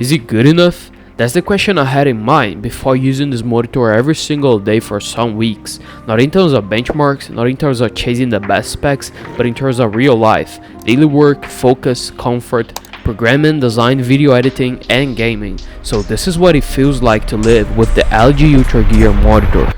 Is it good enough? That's the question I had in mind before using this monitor every single day for some weeks. Not in terms of benchmarks, not in terms of chasing the best specs, but in terms of real life, daily work, focus, comfort, programming, design, video editing, and gaming. So this is what it feels like to live with the LG UltraGear Monitor.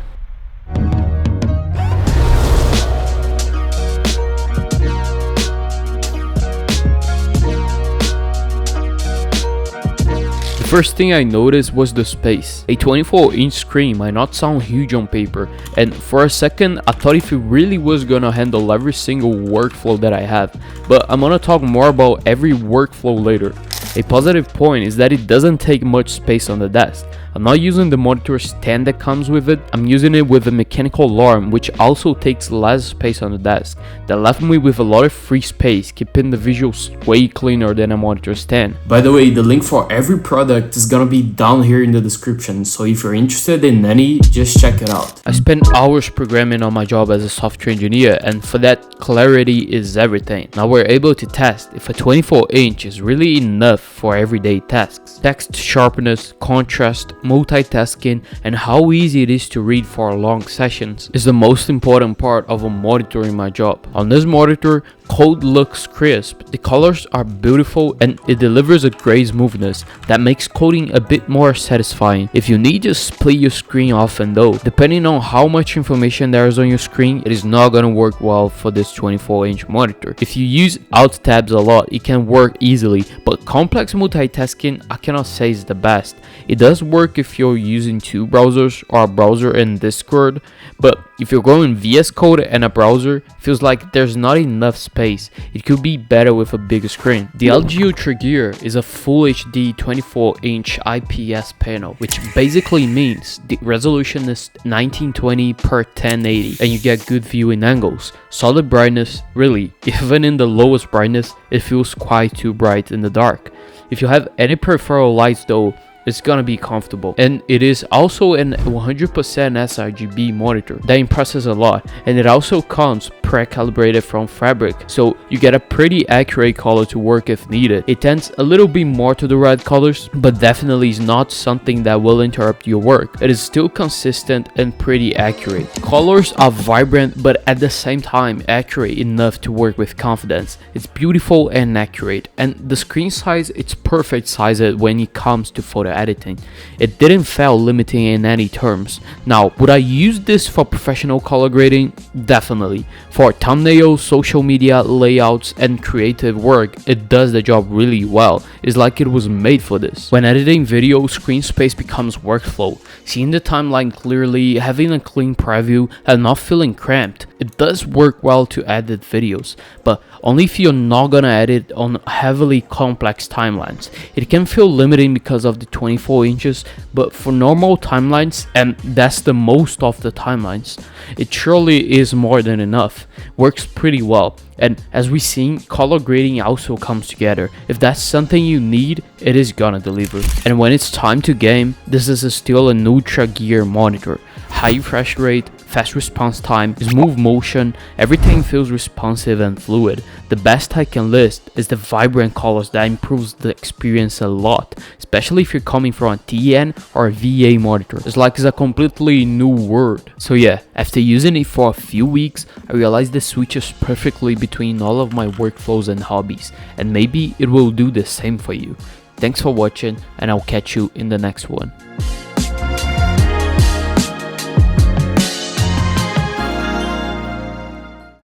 First thing I noticed was the space. A 24-inch screen might not sound huge on paper, and for a second I thought if it really was gonna handle every single workflow that I have, but I'm gonna talk more about every workflow later. A positive point is that it doesn't take much space on the desk. I'm not using the monitor stand that comes with it, I'm using it with a mechanical arm which also takes less space on the desk. That left me with a lot of free space, keeping the visuals way cleaner than a monitor stand. By the way, the link for every product is gonna be down here in the description, so if you're interested in any, just check it out. I spent hours programming on my job as a software engineer, and for that, clarity is everything. Now we're able to test if a 24-inch is really enough for everyday tasks. Text sharpness, contrast, multitasking, and how easy it is to read for long sessions is the most important part of a monitor in my job. On this monitor, code looks crisp, the colors are beautiful, and it delivers a great smoothness that makes coding a bit more satisfying. If you need to split your screen often though, depending on how much information there is on your screen, it is not gonna work well for this 24-inch monitor. If you use alt tabs a lot, it can work easily, but complex multitasking I cannot say is the best. It does work if you're using two browsers or a browser and Discord, but if you're going VS Code and a browser, feels like there's not enough space. It could be better with a bigger screen. The LG UltraGear is a full HD 24-inch IPS panel, which basically means the resolution is 1920 per 1080 and you get good viewing angles. Solid brightness, really, even in the lowest brightness, it feels quite too bright in the dark. If you have any peripheral lights though, it's gonna be comfortable, and it is also an 100% sRGB monitor that impresses a lot, and it also comes pre-calibrated from fabric, so you get a pretty accurate color to work if needed. It tends a little bit more to the red colors, but definitely is not something that will interrupt your work. It is still consistent and pretty accurate. Colors are vibrant but at the same time accurate enough to work with confidence. It's beautiful and accurate, and the screen size, it's perfect size when it comes to photo editing. It didn't fail limiting in any terms. Now, would I use this for professional color grading? Definitely. For thumbnails, social media, layouts, and creative work, it does the job really well. It's like it was made for this. When editing video, screen space becomes workflow. Seeing the timeline clearly, having a clean preview, and not feeling cramped. It does work well to edit videos, but only if you're not gonna edit on heavily complex timelines. It can feel limiting because of the 24 inches, but for normal timelines, and that's the most of the timelines, it surely is more than enough. Works pretty well, and as we seen, color grading also comes together. If that's something you need, it is gonna deliver. And when it's time to game, this is still an UltraGear monitor. High refresh rate, fast response time, smooth motion, everything feels responsive and fluid. The best I can list is the vibrant colors that improves the experience a lot, especially if you're coming from a TN or a VA monitor. It's like it's a completely new world. So yeah, after using it for a few weeks, I realized it switches perfectly between all of my workflows and hobbies, and maybe it will do the same for you. Thanks for watching, and I'll catch you in the next one.